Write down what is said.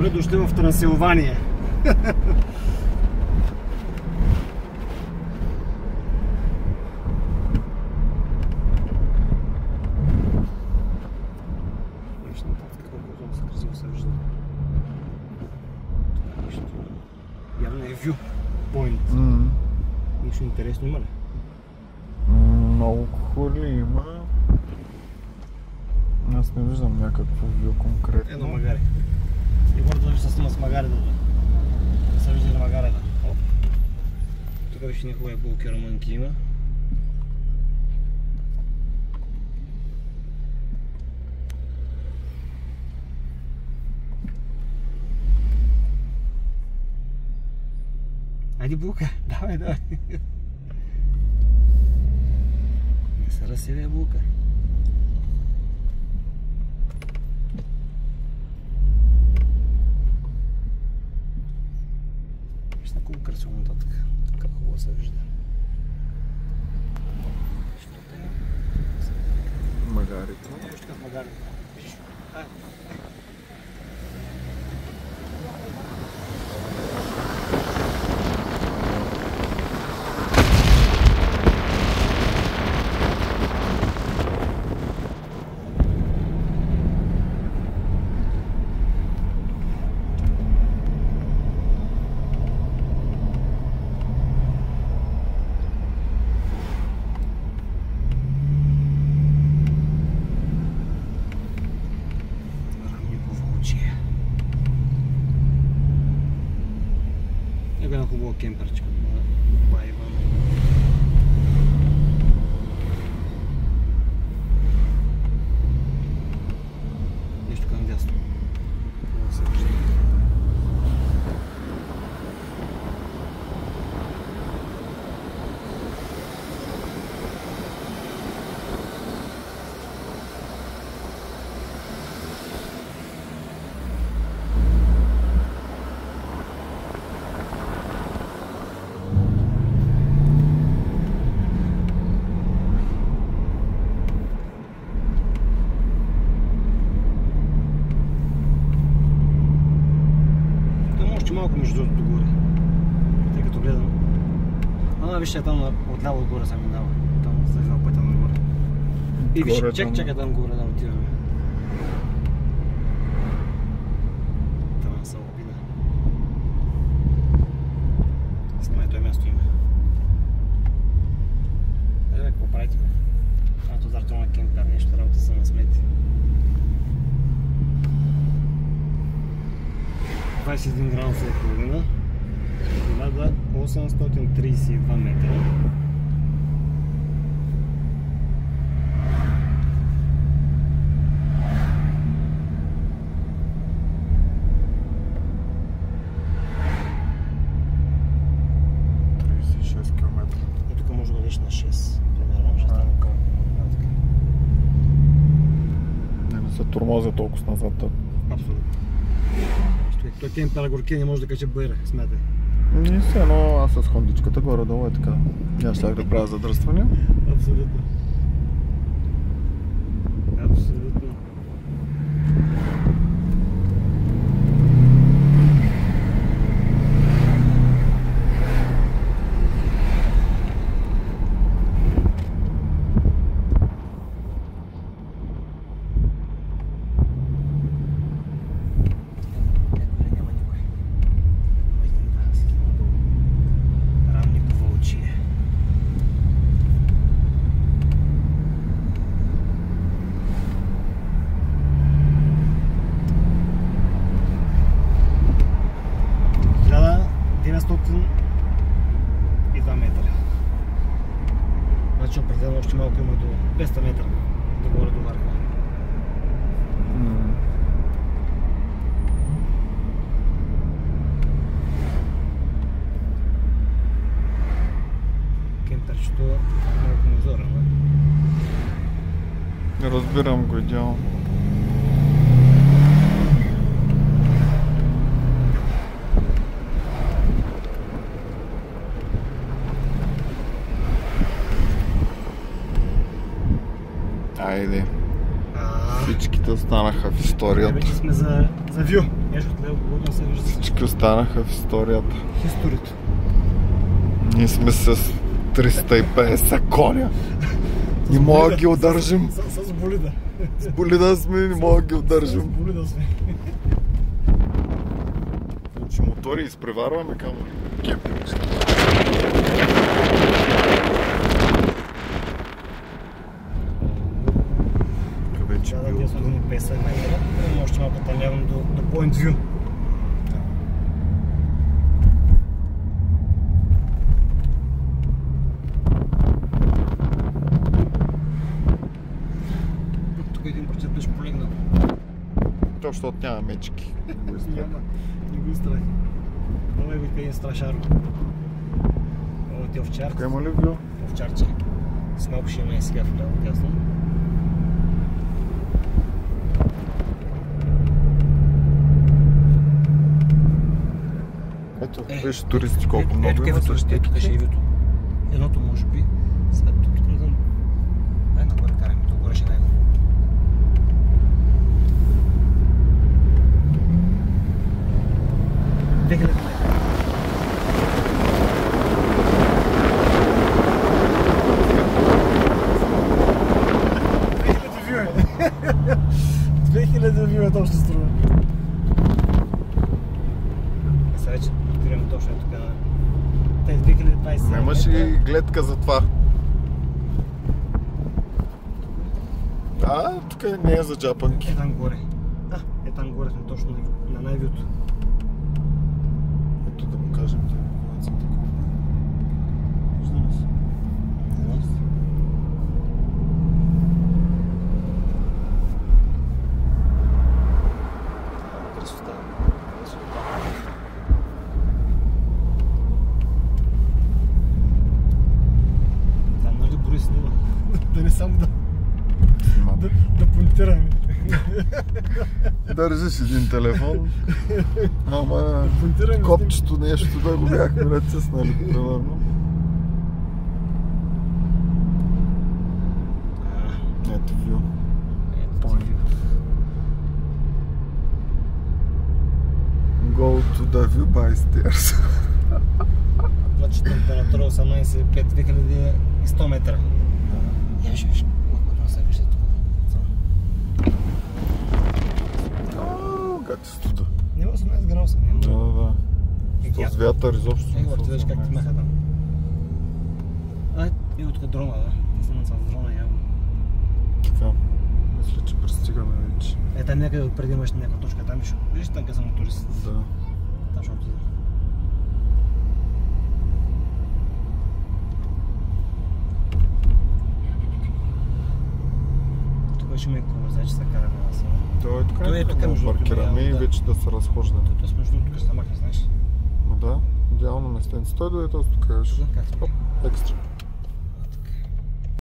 Добре дошли в Трансилвания. Явно е view point. Нищо интересно има ли? Много хубави има. Аз не виждам някакво вю конкретно. Едно магаре. И горе дължи се снима с магаре да се вижда на магаре да. Тук виж някаква булки романки има. Айде булка, давай. Не се разсеве булка. Виж на колко красиво нататък. Как хубаво се вижда. Магарите. Виж така с магарите. Виж. Една хубава кемперчка на Байван. Нещо към дясно. Това се вижда. Малко между другото горе, тъй като гледам. Вижте, там отляво отгоре се минава. Там се взема пътя нагоре. И виж, чакай там горе да отиваме. Там са обида. Снимай, това място има. Айде бе, какво правите бе? Ато зартона кемпер, нещо работа са на смети. 21 градуса и половина, 1832 метра. И тук може да лиш на 6, примерно, ще стане към. Не се тормозя толкова назад. Абсолютно. Той кемпера горкия не може да каче бъйра, смятай. Не се, но аз с хондичката горе-долу е така. Я щях да правя задръстване. Абсолютно. Абсолютно. И 2 метра. Значи определено още малко има до 200 метра догоре до върха. Кемперчето е малко назорено. Разбирам го идеално. Айде. Всичките останаха в историята. Вече сме за вю. Ето от лево главно се вижда. Всички останаха в историята. Историята. Ние сме с 350 коня. Не мога да ги удържим. С болида. С болида сме, не мога да ги удържим. С болида сме. Значи мотори изпреварваме към кемпинг. Вече Да, 950 метра. Още малко там явно до Point View. Тук един прочет беше полегнал. То, защото няма мечки. Няма. Не го изтрах. Много вика един страшар. Много ти овчар. Тук има ли вю? Овчарче. С малко ще има и сега вляво дясно. Ето, виж туристи колко много има. има. Ето беше и вито. Едното може би. Сега тук не знам. Ай, нагоре караме. Тук горе ще най-хубаво. Вю точно струва. Сега вече отираме точно тук на... Те 2027. Нямаш и гледка за това. Да, тук не е за джапанки. Е там горе. Е там горе сме точно на най-вюто. Ето да покажем ти информацията. Виждаме се. Красота. Там нали Борис снима? Да не само да понтираме. Държиш един телефон, ама копчето нещо да го бяхме натиснали, примерно. Ето вю. Go to the view by stairs. Значи температура 18,5 2100 метра. Я виж, лъкото не се вижда тук. Как ти студа? Няма 18 градуса. Да. С вятър изобщо. Его, ти виж как ти меха там. И от тук дрона, да. Снимам с дрона явно. Така. Мисля, че пристигаме вече. Там някъде преди имаш някаква точка, там ще... Виж там къде са мотористите. Да. Там ще отида. Тук ще ме конверзия, че се караме на само. Той е тук, може да паркираме и вече да се разхождаме. Той между другото тук ще се махне, знаеш. Ма да, идеално местенце. Той дойде тук, кажеш. Тук как? Екстра.